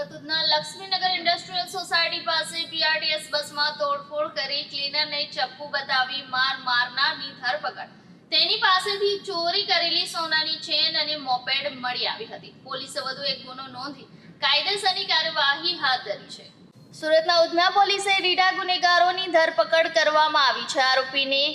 Surat Udhna Laxmi Nagar industrial society પાસે BRTS બસમાં તોડફોડ કરી ક્લીનરને ચપ્પુ બતાવી મારનારની ધરપકડ. તેની પાસેથી ચોરી કરેલી સોનાની ચેન અને મોપેડ મળી આવી હતી. પોલીસે વધુ એક ગુનો નોંધી કાયદેસરની કાર્યવાહી હાથ ધરી છે. સુરતના ઉધના પોલીસે રીઢા ગુનેગારોની ધરપકડ કરવામાં આવી છે. આરોપીને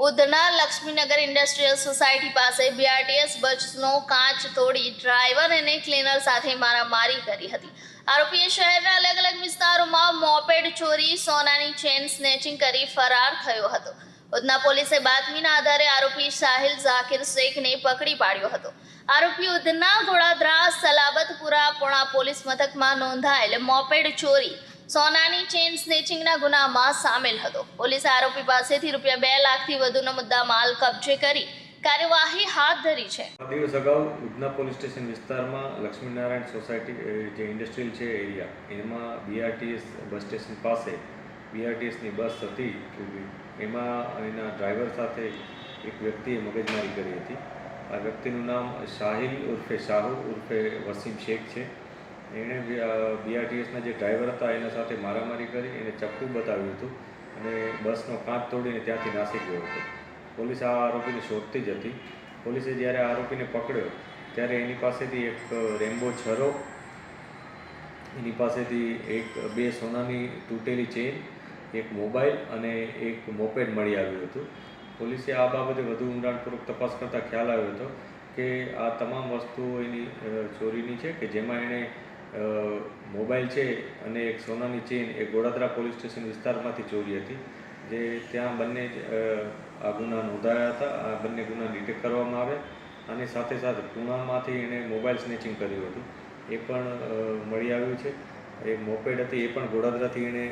ઉધના લક્ષ્મીનગર ઇન્ડસ્ટ્રીયલ સોસાયટી પાસે બીઆરટીએસ બસનો કાચ તોડી ડ્રાઈવર અને ક્લીનર સાથે મારામારી કરી હતી. આરોપીએ શહેરના અલગ અલગ વિસ્તારોમાં મોપેડ ચોરી, સોનાની ચેન સ્નેચિંગ કરી ફરાર થયો હતો. ઉધના પોલીસે બાતમીના આધારે આરોપી સાહિલ ઝાકિર શેખને પકડી પાડ્યો હતો. આરોપી ઉધના ગોળાદરા સલાબતપુરા પોણા પોલીસ મથકમાં નોંધાયેલ મોપેડ ચોરી, સોનાની ચેન સ્નેચિંગના ગુનામાં સામેલ હતો. પોલીસે આરોપી પાસેથી રૂપિયા 2 લાખથી વધુનો મુદ્દામાલ કબજે કરી કાર્યવાહી હાથ ધરી છે. દિવસ અગાઉ ઉધના પોલીસ સ્ટેશન વિસ્તારમાં લક્ષ્મીનારાયણ સોસાયટી જે ઇન્ડસ્ટ્રીયલ છે એરિયા, એમાં બીઆરટીએસ બસ સ્ટેશન પાસે બીઆરટીએસની બસ હતી, એમાં એના ડ્રાઈવર સાથે એક વ્યક્તિએ મગજમારી કરી હતી. આ વ્યક્તિનું નામ સાહિલ ઉર્ફે શાહુ ઉર્ફે વસીમ શેખ છે. એણે બીઆરટીએસના જે ડ્રાઈવર હતા એના સાથે મારામારી કરી, એને ચપ્પુ બતાવ્યું હતું અને બસનો કાચ તોડીને ત્યાંથી નાસી ગયો હતો. પોલીસ આ આરોપીને શોધતી જ હતી. પોલીસે જ્યારે આરોપીને પકડ્યો ત્યારે એની પાસેથી એક રેમ્બો છરો, એની પાસેથી 2 સોનાની તૂટેલી ચેન, એક મોબાઈલ અને એક મોપેડ મળી આવ્યું હતું. પોલીસે આ બાબતે વધુ ઊંડાણપૂર્વક તપાસ કરતાં ખ્યાલ આવ્યો હતો કે આ તમામ વસ્તુઓ એની ચોરીની છે, કે જેમાં એણે મોબાઈલ છે અને એક સોનાની ચેન એ ગોળાદરા પોલીસ સ્ટેશન વિસ્તારમાંથી ચોરી હતી, જે ત્યાં બંને આ ગુના નોંધાયા હતા. આ બંને ગુના ડિટેક્ટ કરવામાં આવ્યા અને સાથે સાથે પૂનામાંથી એણે મોબાઈલ સ્નેચિંગ કર્યું હતું, એ પણ મળી આવ્યું છે. એક મોપેડ હતી, એ પણ ગોળાદરાથી એણે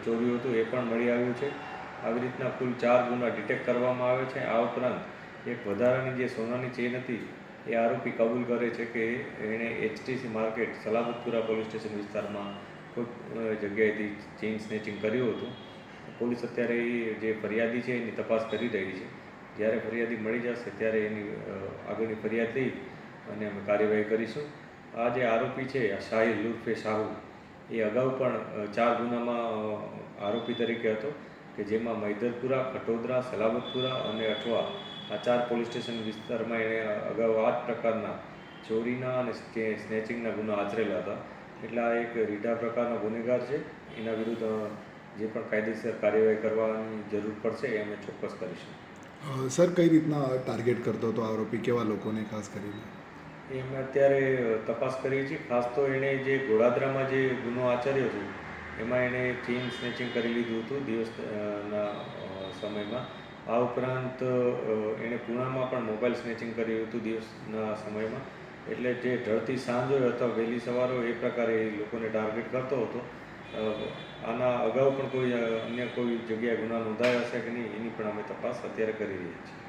ચોર્યું હતું, એ પણ મળી આવ્યું છે. આવી રીતના કુલ 4 ગુના ડિટેક્ટ કરવામાં આવે છે. આ ઉપરાંત એક વધારાની જે સોનાની ચેન હતી એ આરોપી કબૂલ કરે છે કે એણે HTC market Salabatpura police station વિસ્તારમાં કોઈ જગ્યાએથી ચેઇન સ્નેચિંગ કર્યું હતું. પોલીસ અત્યારે જે ફરિયાદી છે એની તપાસ કરી રહી છે. જ્યારે ફરિયાદી મળી જશે ત્યારે એની આગળની ફરિયાદ લઈ અને અમે કાર્યવાહી કરીશું. આ જે આરોપી છે સાહિલ ઉર્ફે શાહુ, એ અગાઉ પણ 4 ગુનામાં આરોપી તરીકે હતો, કે જેમાં મૈદરપુરા, ખટોદરા, સલાબતપુરા અને અઠવા, આ 4 પોલીસ સ્ટેશન વિસ્તારમાં એણે અગાઉ આ જ પ્રકારના ચોરીના અને સ્નેચિંગના ગુના આચરેલા હતા. એટલે આ એક રીઢા પ્રકારનો ગુનેગાર છે. એના વિરુદ્ધ જે પણ કાયદેસર કાર્યવાહી કરવાની જરૂર પડશે એ અમે ચોક્કસ કરીશું. સર, કઈ રીતના ટાર્ગેટ કરતો હતો આરોપી, કેવા લોકોને ખાસ કરીને? એ અમે અત્યારે તપાસ કરીએ છીએ. ખાસ તો એણે જે ગોળાદરામાં જે ગુનો આચર્યો છે એમાં એણે ચેઇન સ્નેચિંગ કરી લીધું હતું દિવસના સમયમાં. આ ઉપરાંત એણે પૂનામાં પણ મોબાઈલ સ્નેચિંગ કર્યું હતું દિવસના સમયમાં. એટલે જે ઢળતી સાંજ હોય અથવા વહેલી સવાર હોય એ પ્રકારે એ લોકોને ટાર્ગેટ કરતો હતો. આના અગાઉ પણ કોઈ અન્ય કોઈ જગ્યાએ ગુના નોંધાયા હશે કે નહીં એની પણ અમે તપાસ અત્યારે કરી રહ્યા છીએ.